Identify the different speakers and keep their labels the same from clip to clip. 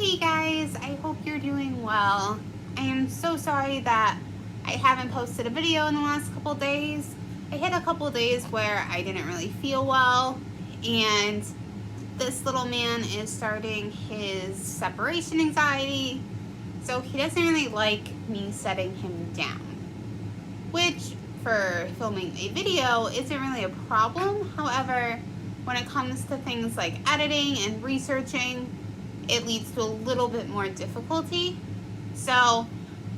Speaker 1: Hey guys, I hope you're doing well. I am so sorry that I haven't posted a video in the last couple days. I hit a couple days where I didn't really feel well, and this little man is starting his separation anxiety, so he doesn't really like me setting him down, which for filming a video isn't really a problem. However, when it comes to things like editing and researching, it leads to a little bit more difficulty. So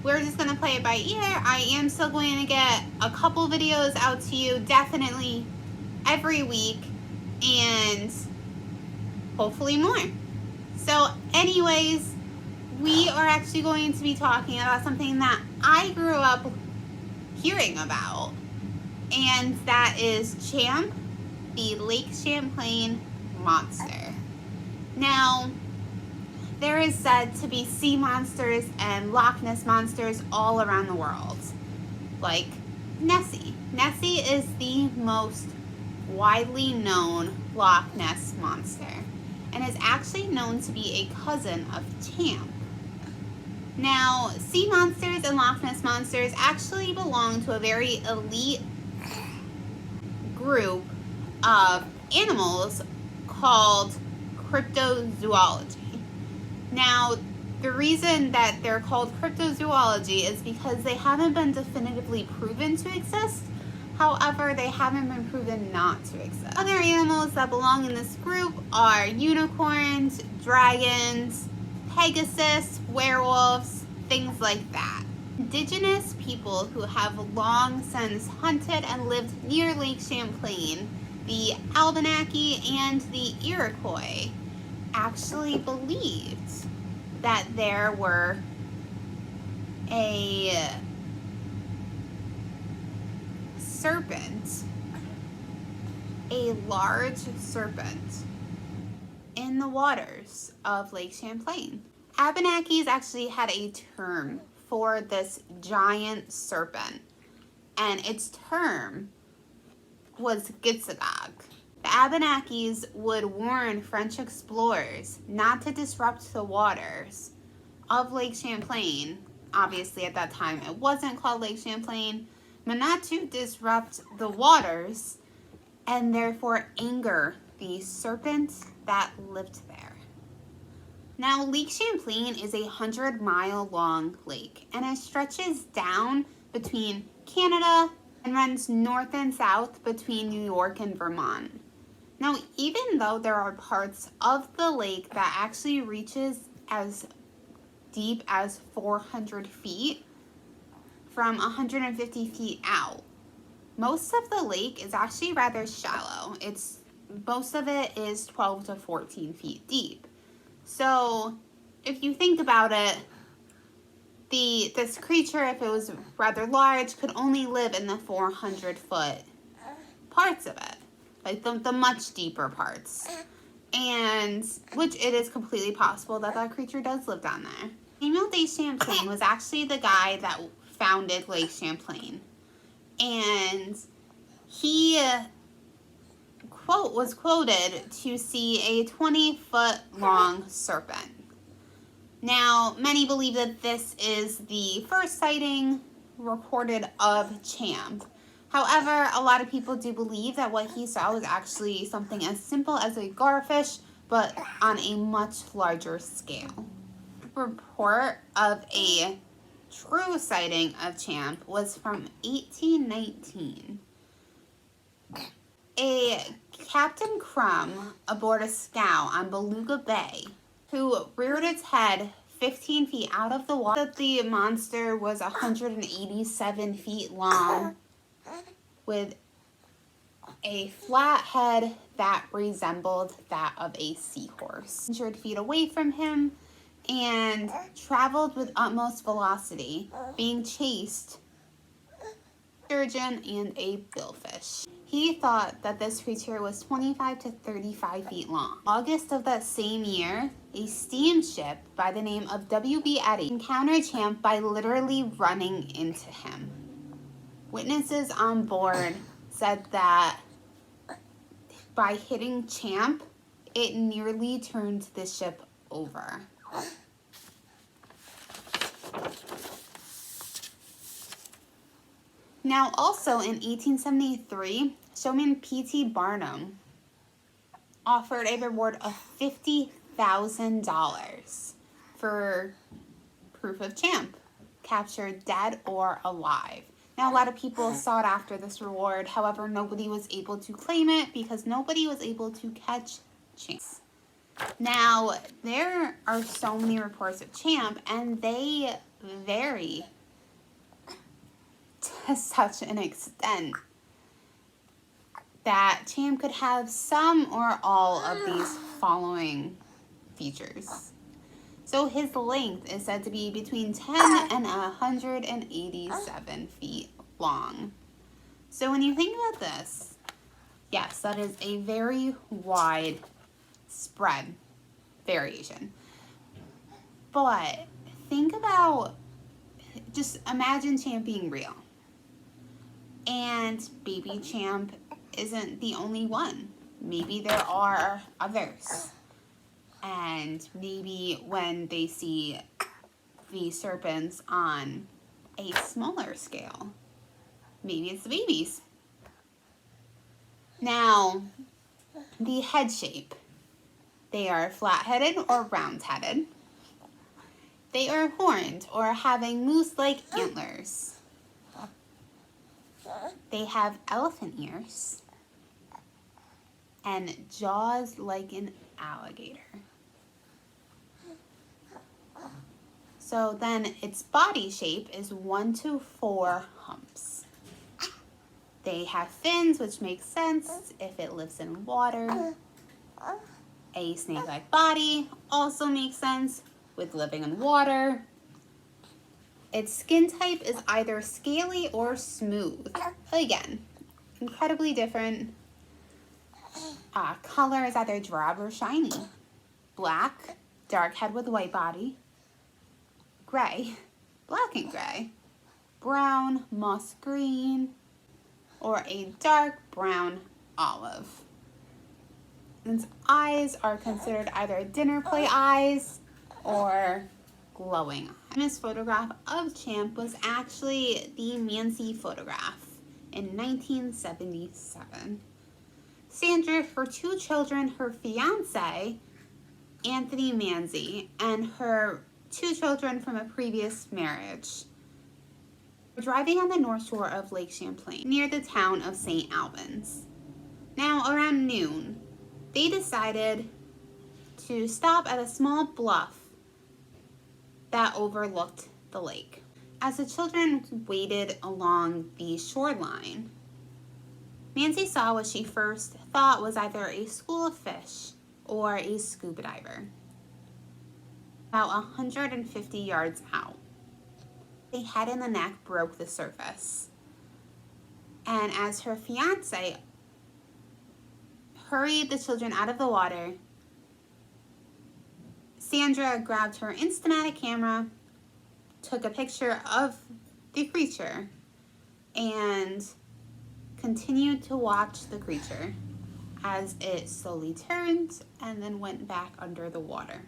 Speaker 1: we're just going to play it by ear. I am still going to get a couple videos out to you, definitely every week, and hopefully more. So anyways, we are actually going to be talking about something that I grew up hearing about, and that is Champ, the Lake Champlain monster. Now, there is said to be sea monsters and Loch Ness monsters all around the world, like Nessie. Nessie is the most widely known Loch Ness monster and is actually known to be a cousin of Champ. Now, sea monsters and Loch Ness monsters actually belong to a very elite group of animals called cryptozoology. Now, the reason that they're called cryptozoology is because they haven't been definitively proven to exist. However, they haven't been proven not to exist. Other animals that belong in this group are unicorns, dragons, Pegasus, werewolves, things like that. Indigenous people who have long since hunted and lived near Lake Champlain, the Abenaki and the Iroquois, actually believed that there were a serpent, a large serpent, in the waters of Lake Champlain. Abenakis actually had a term for this giant serpent, and its term was Gitzagog. The Abenakis would warn French explorers not to disrupt the waters of Lake Champlain. Obviously, at that time, it wasn't called Lake Champlain, but not to disrupt the waters and therefore anger the serpent that lived there. Now, Lake Champlain is a 100-mile long lake, and it stretches down between Canada and runs north and south between New York and Vermont. Now, even though there are parts of the lake that actually reaches as deep as 400 feet from 150 feet out, most of the lake is actually rather shallow. Most of it is 12 to 14 feet deep. So if you think about it, this creature, if it was rather large, could only live in the 400-foot parts of it, like the much deeper parts, and which it is completely possible that that creature does live down there. Samuel de Champlain was actually the guy that founded Lake Champlain, and he was quoted to see a 20-foot long serpent. Now, many believe that this is the first sighting recorded of Champ. However, a lot of people do believe that what he saw was actually something as simple as a garfish, but on a much larger scale. Report of a true sighting of Champ was from 1819. A Captain Crumb aboard a scow on Beluga Bay, who reared its head 15 feet out of the water. The monster was 187 feet long, with a flat head that resembled that of a seahorse. 100 feet away from him and traveled with utmost velocity, being chased by a sturgeon and a billfish. He thought that this creature was 25 to 35 feet long. August of that same year, a steamship by the name of W.B. Eddy encountered Champ by literally running into him. Witnesses on board said that by hitting Champ, it nearly turned the ship over. Now, also in 1873, showman P.T. Barnum offered a reward of $50,000 for proof of Champ, captured dead or alive. Now, a lot of people sought after this reward. However, nobody was able to claim it because nobody was able to catch Champ. Now, there are so many reports of Champ, and they vary to such an extent that Champ could have some or all of these following features. So his length is said to be between 10 and 187 feet long. So when you think about this, yes, that is a very wide spread variation. But think about, just imagine Champ being real. And baby Champ isn't the only one. Maybe there are others. And maybe when they see the serpents on a smaller scale, maybe it's the babies. Now, the head shape. They are flat-headed or round-headed. They are horned or having moose-like antlers. They have elephant ears and jaws like an alligator. So then its body shape is 1 to 4 humps. They have fins, which makes sense if it lives in water. A snake-like body also makes sense with living in water. Its skin type is either scaly or smooth. Again, incredibly different. Color is either drab or shiny. Black, dark head with white body. Gray, black and gray. Brown, moss green, or a dark brown olive. Its eyes are considered either dinner plate eyes or glowing. This photograph of Champ was actually the Manzi photograph in 1977. Sandra, her 2 children, her fiance, Anthony Manzi, and her 2 children from a previous marriage were driving on the north shore of Lake Champlain near the town of St. Albans. Now, around noon, they decided to stop at a small bluff that overlooked the lake. As the children waded along the shoreline, Nancy saw what she first thought was either a school of fish or a scuba diver. About 150 yards out, the head and the neck broke the surface. And as her fiance hurried the children out of the water, Sandra grabbed her Instamatic camera, took a picture of the creature, and continued to watch the creature as it slowly turned and then went back under the water.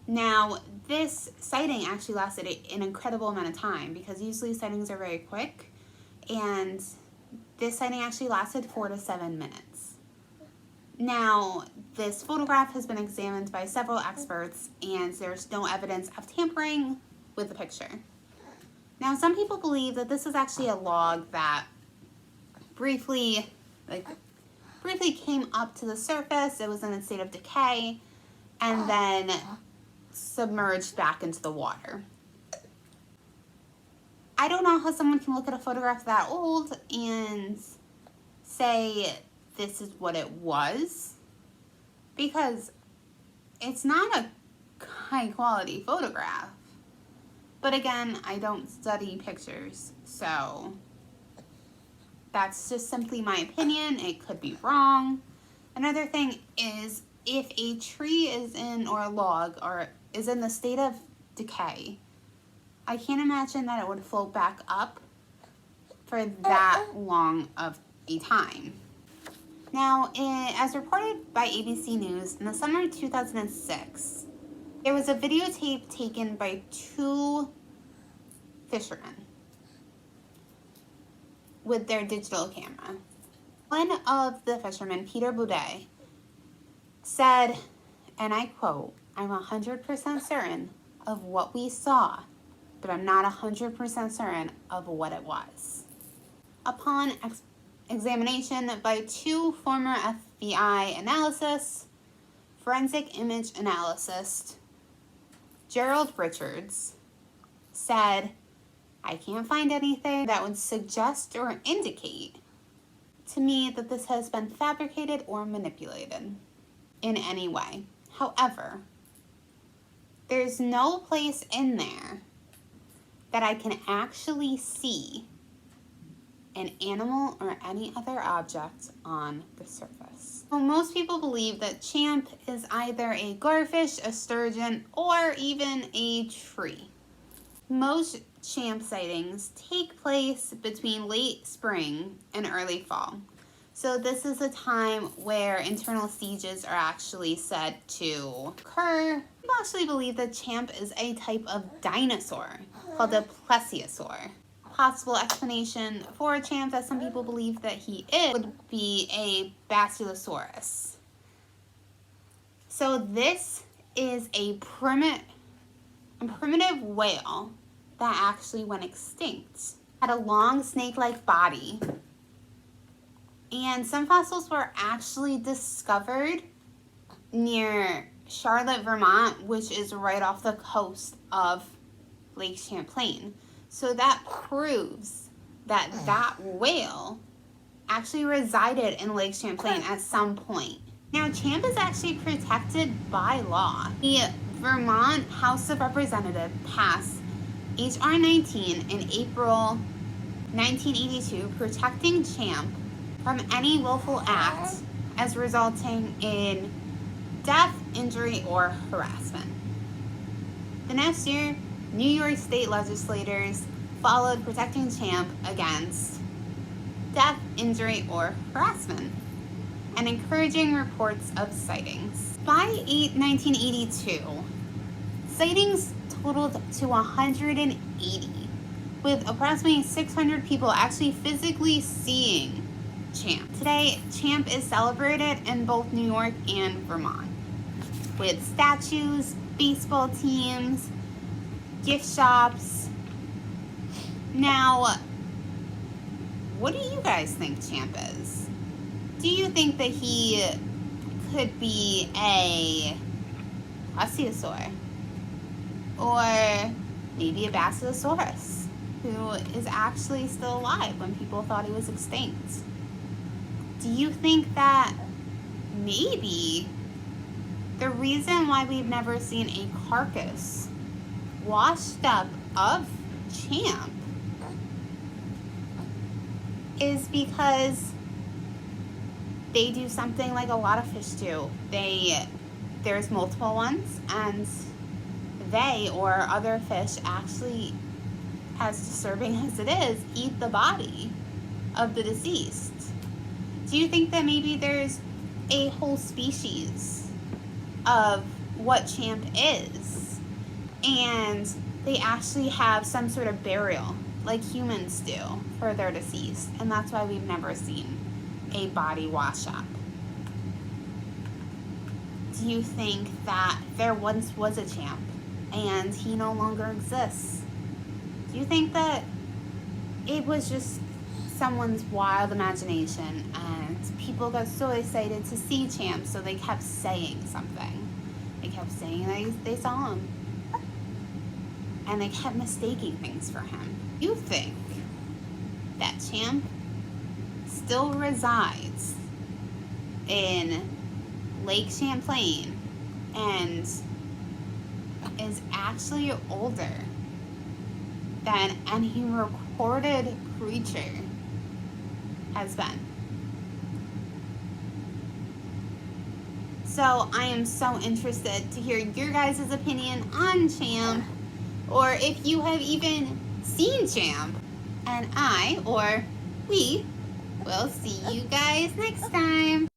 Speaker 1: Now, this sighting actually lasted an incredible amount of time because usually sightings are very quick, and this sighting actually lasted 4 to 7 minutes. Now, this photograph has been examined by several experts, and there's no evidence of tampering with the picture. Now, some people believe that this is actually a log that briefly came up to the surface. It was in a state of decay, and then submerged back into the water. I don't know how someone can look at a photograph that old and say this is what it was, because it's not a high quality photograph. But again, I don't study pictures, so that's just simply my opinion. It could be wrong. Another thing is, if a tree is in, or a log, or is in the state of decay, I can't imagine that it would float back up for that long of a time. Now, as reported by ABC News, in the summer of 2006, There was a videotape taken by 2 fishermen with their digital camera. One of the fishermen, Peter Boudet, said, and I quote, "I'm 100% certain of what we saw, but I'm not 100% certain of what it was." Upon examination by 2 former FBI analysts, forensic image analyst Gerald Richards said, "I can't find anything that would suggest or indicate to me that this has been fabricated or manipulated in any way. However, there's no place in there that I can actually see an animal or any other object on the surface." Well, most people believe that Champ is either a garfish, a sturgeon, or even a tree. Most Champ sightings take place between late spring and early fall. So this is a time where internal sieges are actually said to occur. People actually believe that Champ is a type of dinosaur called a plesiosaur. Possible explanation for Champ that some people believe that he is would be a Basilosaurus. So this is a primitive whale that actually went extinct. Had a long snake-like body. And some fossils were actually discovered near Charlotte, Vermont, which is right off the coast of Lake Champlain. So that proves that that whale actually resided in Lake Champlain at some point. Now, Champ is actually protected by law. The Vermont House of Representatives passed H.R. 19 in April 1982, protecting Champ from any willful act as resulting in death, injury, or harassment. The next year, New York state legislators followed protecting Champ against death, injury, or harassment, and encouraging reports of sightings. By 1982, sightings totaled to 180, with approximately 600 people actually physically seeing Champ. Today, Champ is celebrated in both New York and Vermont, with statues, baseball teams, gift shops. Now, what do you guys think Champ is? Do you think that he could be a plesiosaur? Or maybe a Basilosaurus, who is actually still alive when people thought he was extinct? Do you think that maybe the reason why we've never seen a carcass washed up of Champ is because they do something like a lot of fish do? There's multiple ones, and they or other fish actually, as disturbing as it is, eat the body of the deceased. Do you think that maybe there's a whole species of what Champ is, and they actually have some sort of burial like humans do for their deceased, and that's why we've never seen a body wash up? Do you think that there once was a Champ and he no longer exists? Do you think that it was just someone's wild imagination and people got so excited to see Champ, so they kept saying something? They kept saying they saw him, and they kept mistaking things for him. You think that Champ still resides in Lake Champlain and is actually older than any recorded creature has been? So I am so interested to hear your guys' opinion on Champ, or if you have even seen Champ. And we will see you guys next time.